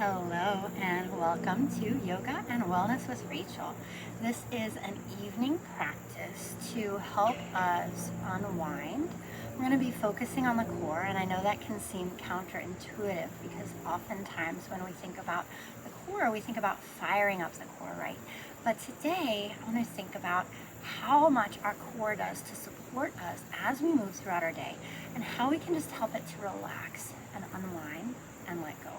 Hello and welcome to Yoga and Wellness with Rachel. This is an evening practice to help us unwind. We're going to be focusing on the core, and I know that can seem counterintuitive because oftentimes when we think about the core, we think about firing up the core, right? But today I want to think about how much our core does to support us as we move throughout our day and how we can just help it to relax and unwind and let go.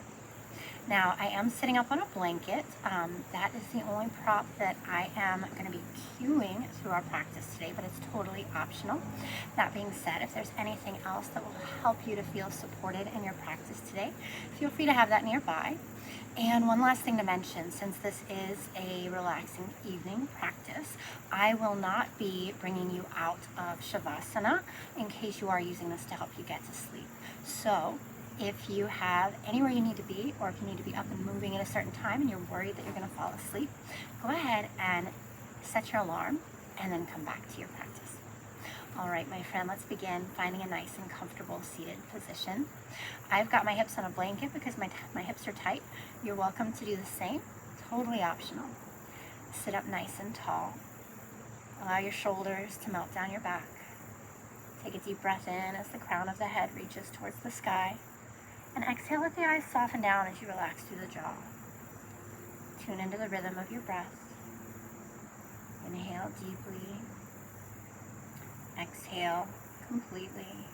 Now, I am sitting up on a blanket. That is the only prop that I am going to be cueing through our practice today, but it's totally optional. That being said, if there's anything else that will help you to feel supported in your practice today, feel free to have that nearby. And one last thing to mention, since this is a relaxing evening practice, I will not be bringing you out of Shavasana in case you are using this to help you get to sleep. So, if you have anywhere you need to be, or if you need to be up and moving at a certain time and you're worried that you're going to fall asleep, go ahead and set your alarm and then come back to your practice. All right, my friend, let's begin finding a nice and comfortable seated position. I've got my hips on a blanket because my hips are tight. You're welcome to do the same, totally optional. Sit up nice and tall. Allow your shoulders to melt down your back. Take a deep breath in as the crown of the head reaches towards the sky. And exhale, let the eyes soften down as you relax through the jaw. Tune into the rhythm of your breath. Inhale deeply. Exhale completely.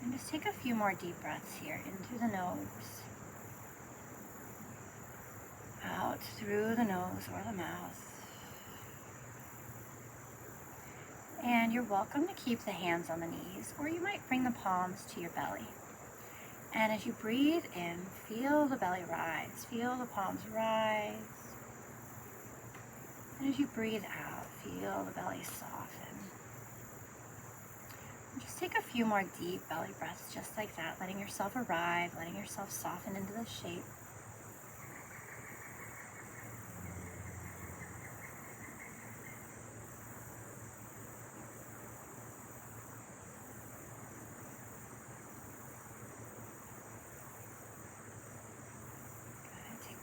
And just take a few more deep breaths here, in through the nose, out through the nose or the mouth. And you're welcome to keep the hands on the knees, or you might bring the palms to your belly. And as you breathe in, feel the belly rise, feel the palms rise. And as you breathe out, feel the belly soften. And just take a few more deep belly breaths just like that, letting yourself arrive, letting yourself soften into the shape.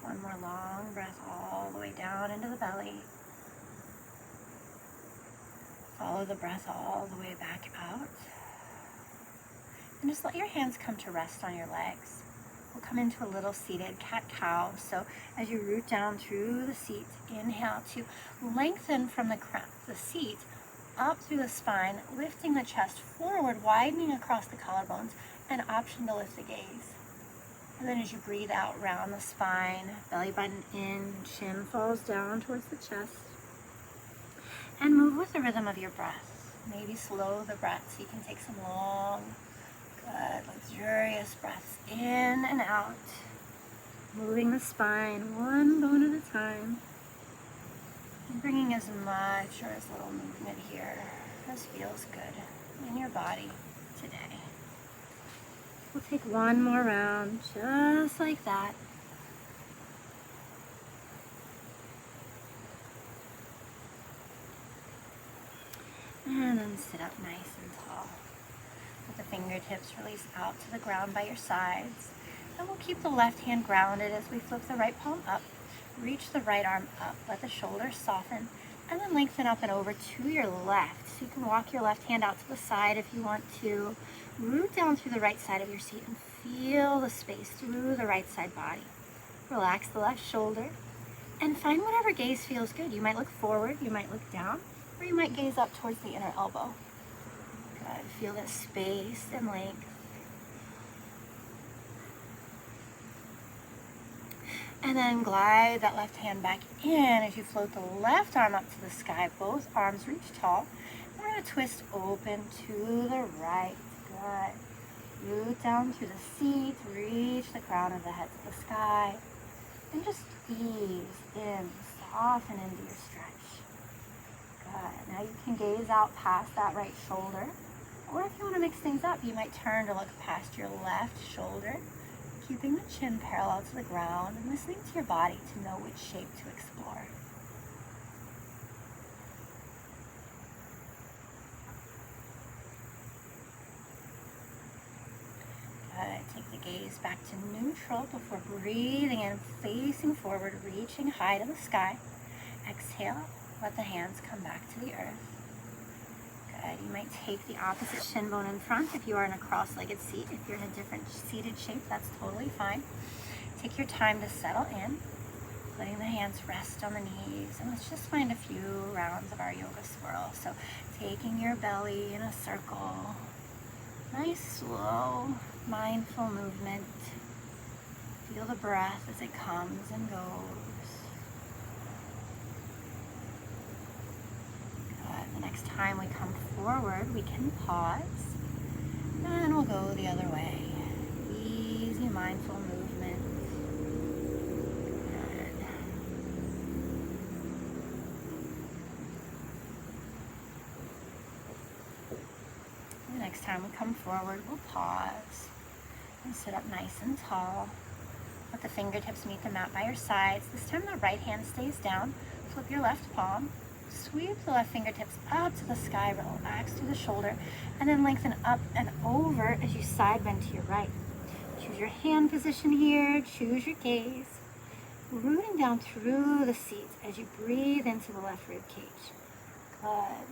One more long breath all the way down into the belly. Follow the breath all the way back out. And just let your hands come to rest on your legs. We'll come into a little seated cat-cow. So as you root down through the seat, inhale to lengthen from the seat up through the spine, lifting the chest forward, widening across the collarbones, and option to lift the gaze. And then as you breathe out, round the spine, belly button in, chin falls down towards the chest. And move with the rhythm of your breath. Maybe slow the breath so you can take some long, good, luxurious breaths in and out. Moving the spine one bone at a time. And bringing as much or as little movement here as feels good in your body today. We'll take one more round, just like that. And then sit up nice and tall. Let the fingertips release out to the ground by your sides. And we'll keep the left hand grounded as we flip the right palm up. Reach the right arm up, let the shoulders soften, and then lengthen up and over to your left. So you can walk your left hand out to the side if you want to. Root down through the right side of your seat and feel the space through the right side body. Relax the left shoulder and find whatever gaze feels good. You might look forward, you might look down, or you might gaze up towards the inner elbow. Good. Feel that space and length. And then glide that left hand back in as you float the left arm up to the sky. Both arms reach tall. We're going to twist open to the right. Good. Root down through the seat. Reach the crown of the head to the sky. And just ease in. Soften into your stretch. Good. Now you can gaze out past that right shoulder. Or if you want to mix things up, you might turn to look past your left shoulder, keeping the chin parallel to the ground and listening to your body to know which shape to explore. Good. Take the gaze back to neutral before breathing in, facing forward, reaching high to the sky. Exhale, let the hands come back to the earth. Good. You might take the opposite shin bone in front if you are in a cross-legged seat. If you're in a different seated shape, that's totally fine. Take your time to settle in, letting the hands rest on the knees. And let's just find a few rounds of our yoga swirl. So taking your belly in a circle. Nice, slow, mindful movement. Feel the breath as it comes and goes. Good. The next time we come forward, we can pause. And we'll go the other way. Easy, mindful movement. Good. The next time we come forward, we'll pause and sit up nice and tall. Let the fingertips meet the mat by your sides. This time the right hand stays down. Flip your left palm. Sweep the left fingertips up to the sky. Relax through the shoulder. And then lengthen up and over as you side bend to your right. Choose your hand position here. Choose your gaze. Rooting down through the seat as you breathe into the left rib cage. Good.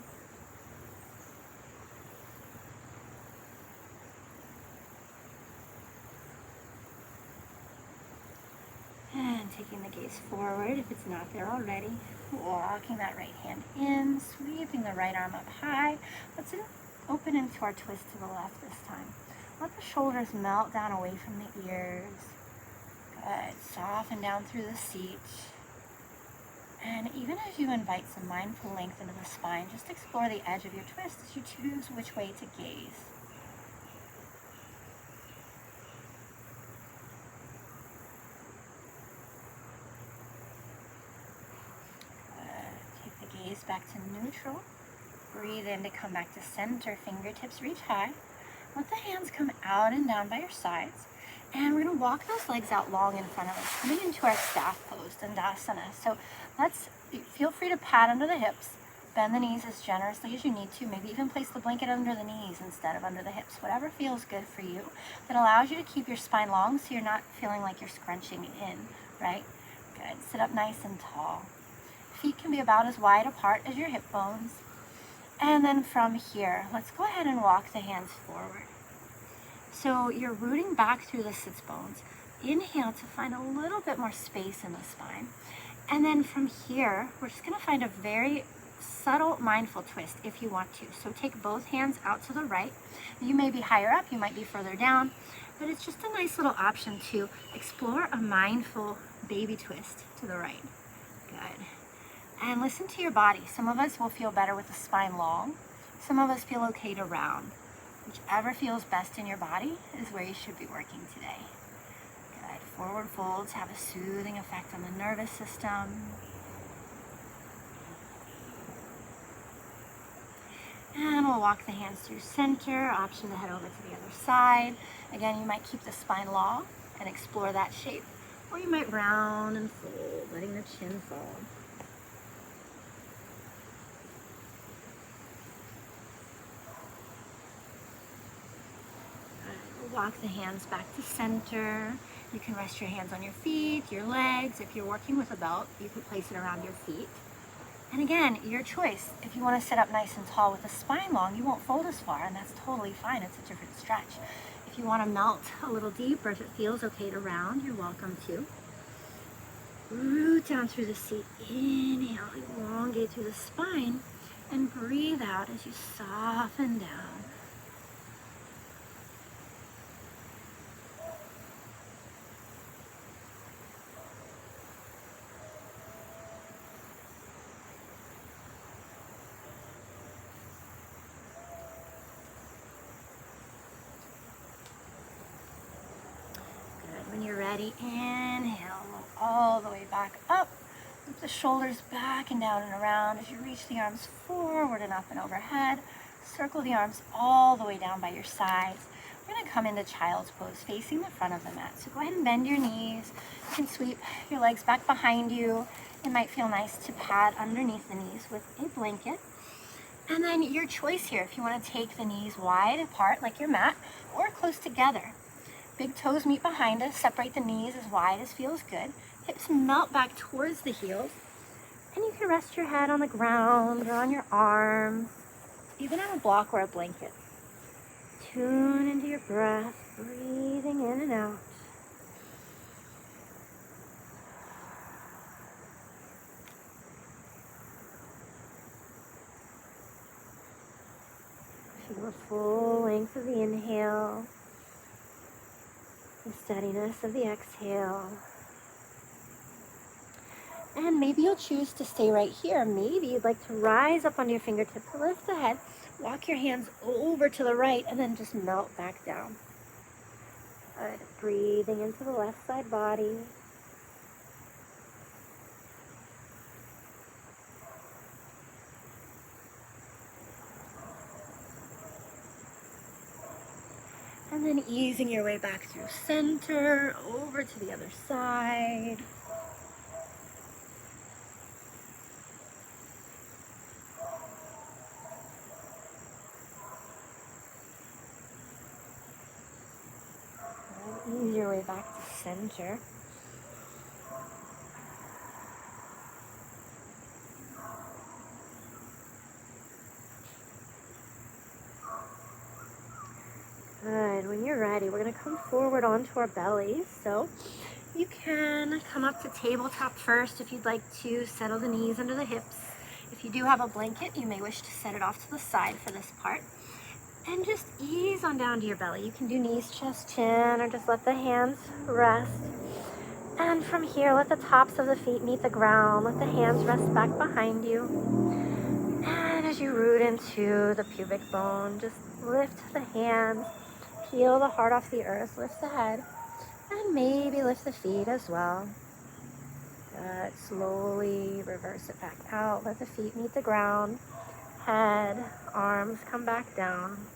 And taking the gaze forward if it's not there already. Walking that right hand in, sweeping the right arm up high. Let's open into our twist to the left this time. Let the shoulders melt down away from the ears. Good. Soften down through the seat. And even as you invite some mindful length into the spine, just explore the edge of your twist as you choose which way to gaze. Gaze back to neutral. Breathe in to come back to center. Fingertips reach high. Let the hands come out and down by your sides. And we're going to walk those legs out long in front of us, coming into our staff pose, Dandasana. So feel free to pat under the hips. Bend the knees as generously as you need to. Maybe even place the blanket under the knees instead of under the hips. Whatever feels good for you. That allows you to keep your spine long so you're not feeling like you're scrunching in, right? Good. Sit up nice and tall. Feet can be about as wide apart as your hip bones. And then from here, let's go ahead and walk the hands forward. So you're rooting back through the sits bones. Inhale to find a little bit more space in the spine. And then from here, we're just going to find a very subtle mindful twist if you want to. So take both hands out to the right. You may be higher up, you might be further down, but it's just a nice little option to explore a mindful baby twist to the right. Good. And listen to your body. Some of us will feel better with the spine long. Some of us feel okay to round. Whichever feels best in your body is where you should be working today. Good. Forward folds have a soothing effect on the nervous system. And we'll walk the hands through center. Option to head over to the other side. Again, you might keep the spine long and explore that shape. Or you might round and fold, letting the chin fall. Walk the hands back to center. You can rest your hands on your feet, your legs. If you're working with a belt, you can place it around your feet. And again, your choice. If you want to sit up nice and tall with the spine long, you won't fold as far, and that's totally fine. It's a different stretch. If you want to melt a little deeper, if it feels okay to round, you're welcome to. Root down through the seat. Inhale, elongate through the spine, and breathe out as you soften down. When you're ready, inhale, roll all the way back up. Loop the shoulders back and down and around as you reach the arms forward and up and overhead. Circle the arms all the way down by your sides. We're going to come into child's pose, facing the front of the mat. So go ahead and bend your knees. You can sweep your legs back behind you. It might feel nice to pad underneath the knees with a blanket. And then your choice here, if you want to take the knees wide apart like your mat or close together. Big toes meet behind us. Separate the knees as wide as feels good. Hips melt back towards the heels. And you can rest your head on the ground or on your arms, even on a block or a blanket. Tune into your breath, breathing in and out. Feel the full length of the inhale, the steadiness of the exhale. And maybe you'll choose to stay right here. Maybe you'd like to rise up onto your fingertips, lift the head, walk your hands over to the right, and then just melt back down. Good. Breathing into the left side body. And then easing your way back through center, over to the other side. And ease your way back to center. Good. When you're ready, we're going to come forward onto our bellies. So you can come up to tabletop first if you'd like to settle the knees under the hips. If you do have a blanket, you may wish to set it off to the side for this part. And just ease on down to your belly. You can do knees, chest, chin, or just let the hands rest. And from here, let the tops of the feet meet the ground. Let the hands rest back behind you. And as you root into the pubic bone, just lift the hands. Peel the heart off the earth, lift the head, and maybe lift the feet as well. Good. Slowly reverse it back out. Let the feet meet the ground. Head, arms come back down.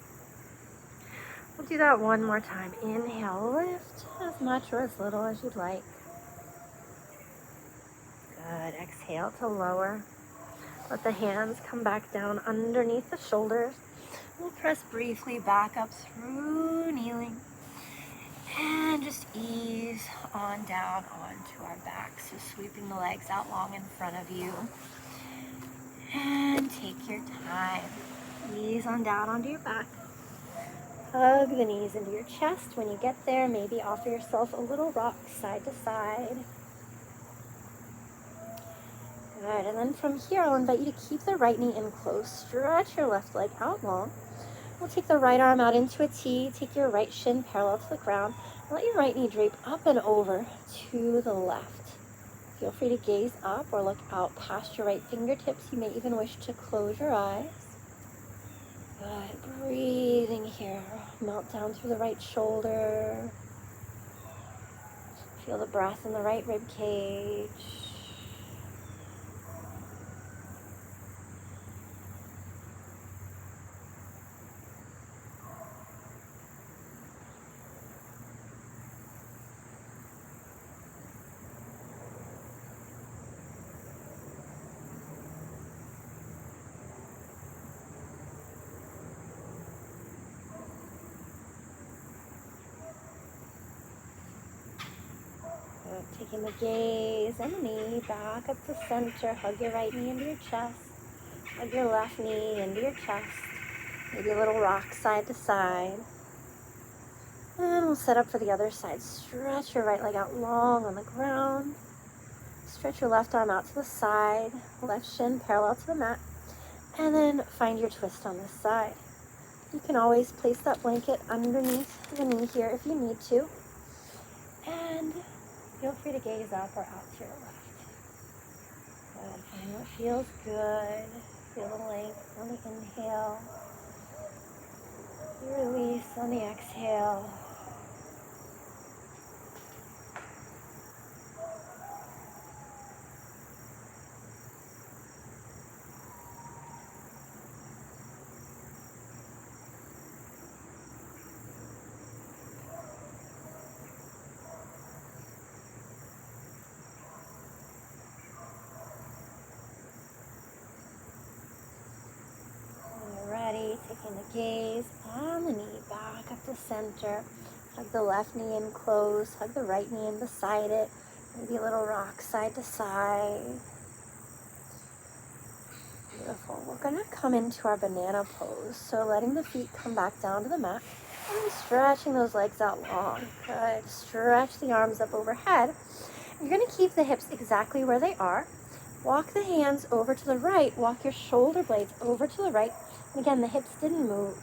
We'll do that one more time. Inhale, lift as much or as little as you'd like. Good. Exhale to lower. Let the hands come back down underneath the shoulders. We'll press briefly back up through kneeling and just ease on down onto our backs. So sweeping the legs out long in front of you. And take your time. Ease on down onto your back. Hug the knees into your chest. When you get there, maybe offer yourself a little rock side to side. Good. And then from here, I'll invite you to keep the right knee in close. Stretch your left leg out long. We'll take the right arm out into a T, take your right shin parallel to the ground, and let your right knee drape up and over to the left. Feel free to gaze up or look out past your right fingertips. You may even wish to close your eyes. Good. Breathing here. Melt down through the right shoulder. Feel the breath in the right rib cage. Taking the gaze and the knee back up to center. Hug your right knee into your chest. Hug your left knee into your chest. Maybe a little rock side to side. And we'll set up for the other side. Stretch your right leg out long on the ground. Stretch your left arm out to the side. Left shin parallel to the mat. And then find your twist on this side. You can always place that blanket underneath the knee here if you need to. And feel free to gaze up or out to your left. Good. Find what feels good. Feel the length on the inhale. Release on the exhale. Taking the gaze and the knee back up to center. Hug the left knee in close, hug the right knee in beside it. Maybe a little rock side to side. Beautiful. We're going to come into our banana pose. So letting the feet come back down to the mat and stretching those legs out long. Good. Stretch the arms up overhead. You're going to keep the hips exactly where they are. Walk the hands over to the right. Walk your shoulder blades over to the right. And again, the hips didn't move.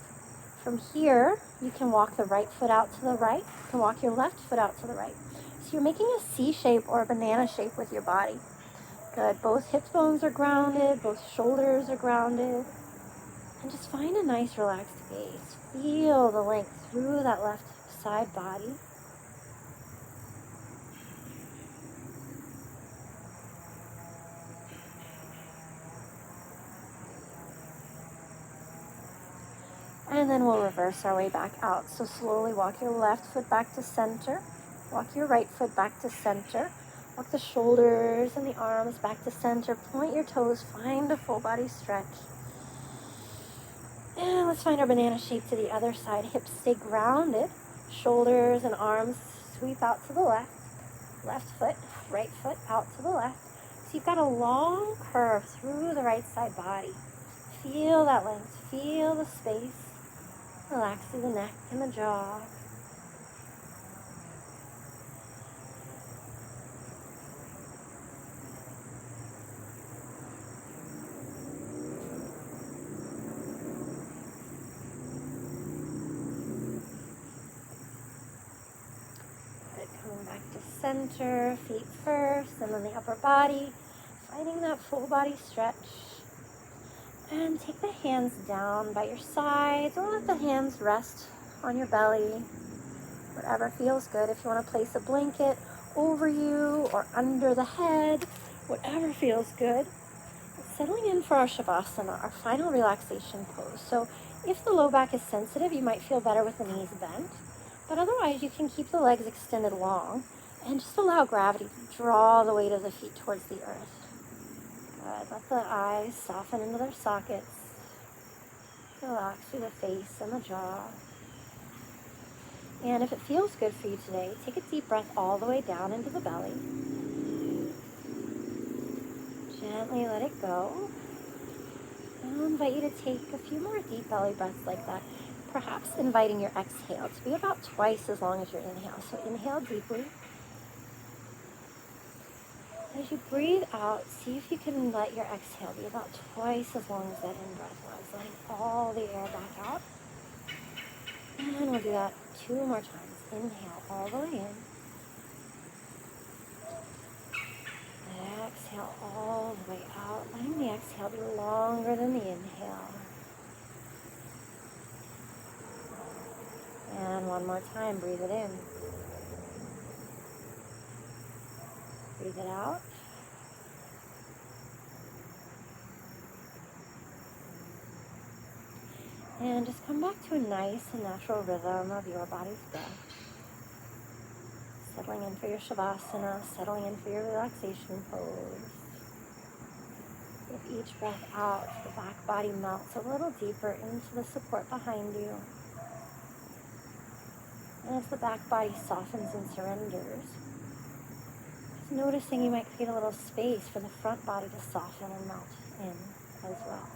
From here, you can walk the right foot out to the right. You can walk your left foot out to the right. So you're making a C shape or a banana shape with your body. Good. Both hip bones are grounded. Both shoulders are grounded. And just find a nice relaxed gaze. Feel the length through that left side body. And then we'll reverse our way back out. So slowly walk your left foot back to center. Walk your right foot back to center. Walk the shoulders and the arms back to center. Point your toes. Find a full body stretch. And let's find our banana shape to the other side. Hips stay grounded. Shoulders and arms sweep out to the left. Left foot, right foot out to the left. So you've got a long curve through the right side body. Feel that length. Feel the space. Relax through the neck and the jaw. Good. Coming back to center, feet first, and then the upper body. Finding that full body stretch. And take the hands down by your sides, or let the hands rest on your belly. Whatever feels good. If you want to place a blanket over you or under the head, whatever feels good. Settling in for our Shavasana, our final relaxation pose. So if the low back is sensitive, you might feel better with the knees bent. But otherwise, you can keep the legs extended long and just allow gravity to draw the weight of the feet towards the earth. Good. Let the eyes soften into their sockets. Relax through the face and the jaw. And if it feels good for you today, take a deep breath all the way down into the belly. Gently let it go. And I'll invite you to take a few more deep belly breaths like that, perhaps inviting your exhale to be about twice as long as your inhale. So inhale deeply. As you breathe out, see if you can let your exhale be about twice as long as that in-breath was, letting all the air back out. And we'll do that 2 more times. Inhale all the way in. Exhale all the way out, letting the exhale be longer than the inhale. And one more time, breathe it in. Breathe it out. And just come back to a nice and natural rhythm of your body's breath. Settling in for your Shavasana, settling in for your relaxation pose. With each breath out, the back body melts a little deeper into the support behind you. And as the back body softens and surrenders, noticing you might create a little space for the front body to soften and melt in as well.